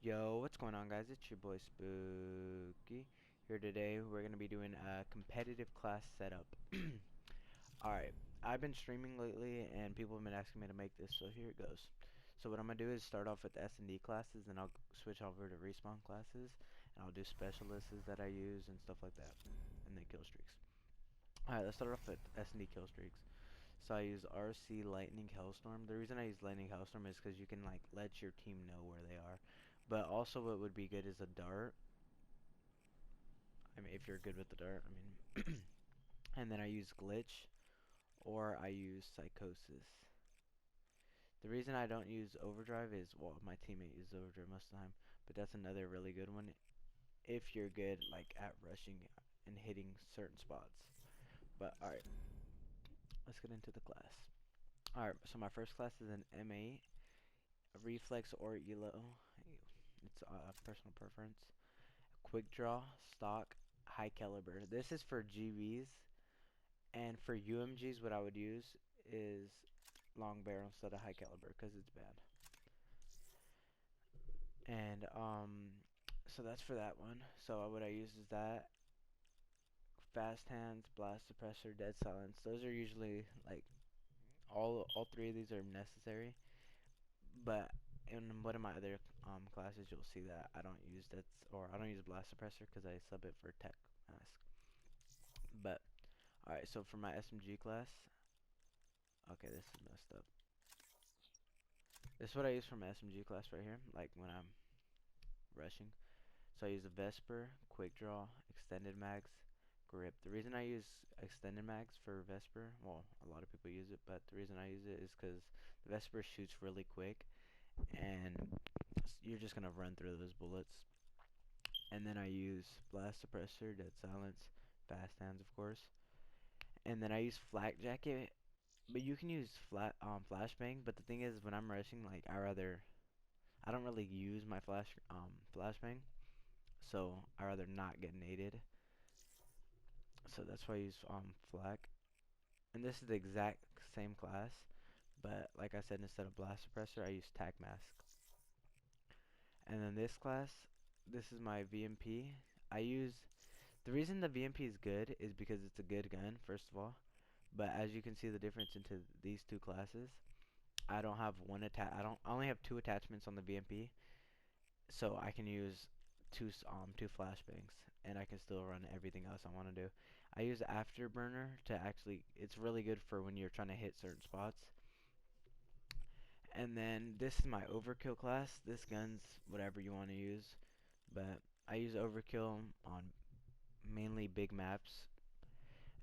Yo, what's going on, guys? It's your boy Spooky here today. We're gonna be doing a competitive class setup. Alright, I've been streaming lately and people have been asking me to make this, so here it goes. So what I'm gonna do is start off with S&D classes, and I'll switch over to respawn classes, and I'll do specialists that I use and stuff like that, and then kill streaks. Alright, let's start off with S&D kill streaks. So I use RC Lightning Hellstorm. The reason I use Lightning Hellstorm is because you can like let your team know where they are. But also what would be good is a dart. I mean, if you're good with the dart, I mean. And then I use Glitch or I use Psychosis. The reason I don't use Overdrive is, well, my teammate uses Overdrive most of the time, but that's another really good one if you're good like at rushing and hitting certain spots. But alright, let's get into the class. Alright, so my first class is an M8. Reflex or elo, it's a personal preference. Quick draw, stock, high caliber. This is for GVs, and for UMGs what I would use is long barrel instead of high caliber because it's bad. And so that's for that one. So what I use is that, fast hands, blast suppressor, dead silence. Those are usually like all three of these are necessary. But in one of my other classes, you'll see that I don't use that, or I don't use blast suppressor because I sub it for tech mask. But alright, so for my SMG class, okay, this is messed up. This is what I use for my SMG class right here, like when I'm rushing. So I use a Vesper, quick draw, extended mags, grip. The reason I use extended mags for Vesper, well, a lot of people use it, but the reason I use it is because the Vesper shoots really quick, and you're just gonna run through those bullets. And then I use blast suppressor, dead silence, fast hands, of course. And then I use flak jacket, but you can use flashbang. But the thing is, when I'm rushing, like I don't really use my flashbang, so I rather not get naded. So that's why I use flak. And this is the exact same class, but like I said, instead of blast suppressor, I use tac mask. And then this class, this is my VMP. I use The reason the VMP is good is because it's a good gun, first of all. But as you can see the difference into these two classes, I don't have one attach. I only have two attachments on the VMP, so I can use two flashbangs, and I can still run everything else I want to do. I use Afterburner to actually. It's really good for when you're trying to hit certain spots. And then this is my overkill class. This gun's whatever you want to use, but I use overkill on mainly big maps.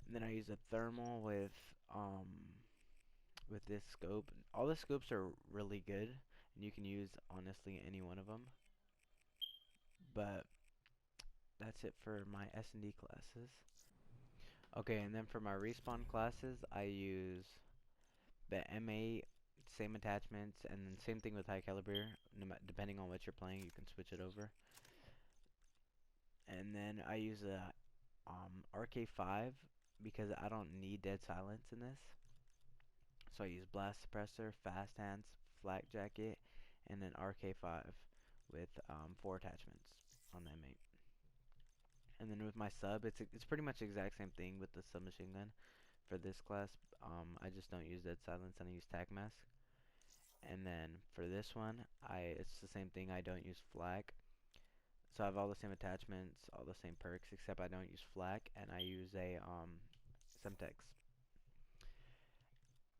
And then I use a thermal with this scope. All the scopes are really good, and you can use honestly any one of them. But that's it for my S&D classes. Okay, and then for my respawn classes, I use the M8, same attachments, and then same thing with high caliber. Depending on what you're playing, you can switch it over. And then I use a RK5 because I don't need dead silence in this. So I use blast suppressor, fast hands, flak jacket, and then RK5 with 4 attachments on the M8. And then with my sub, it's pretty much the exact same thing with the submachine gun for this class. I just don't use dead silence and I use tac mask. And then for this one, it's the same thing. I don't use flak. So I have all the same attachments, all the same perks, except I don't use flak and I use a Semtex.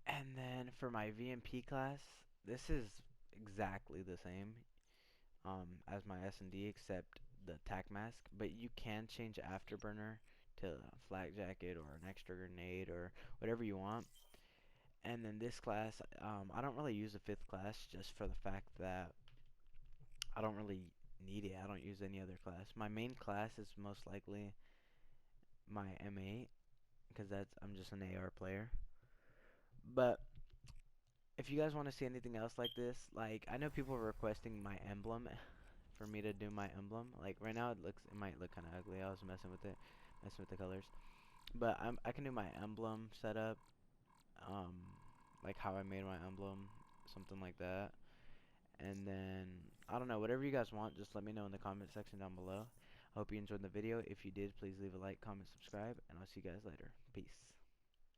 And then for my VMP class, this is exactly the same as my S&D except the tac mask, but you can change Afterburner to a flak jacket or an extra grenade or whatever you want. And then this class, I don't really use the 5th class just for the fact that I don't really need it. I don't use any other class. My main class is most likely my M8 because I'm just an AR player. But if you guys want to see anything else like this, like I know people are requesting my emblem for me to do my emblem. Like right now it might look kind of ugly. I was messing with it, messing with the colors. But I can do my emblem setup, like how I made my emblem, something like that. And then I don't know, whatever you guys want, just let me know in the comment section down below. I hope you enjoyed the video. If you did, please leave a like, comment, subscribe, and I'll see you guys later. Peace.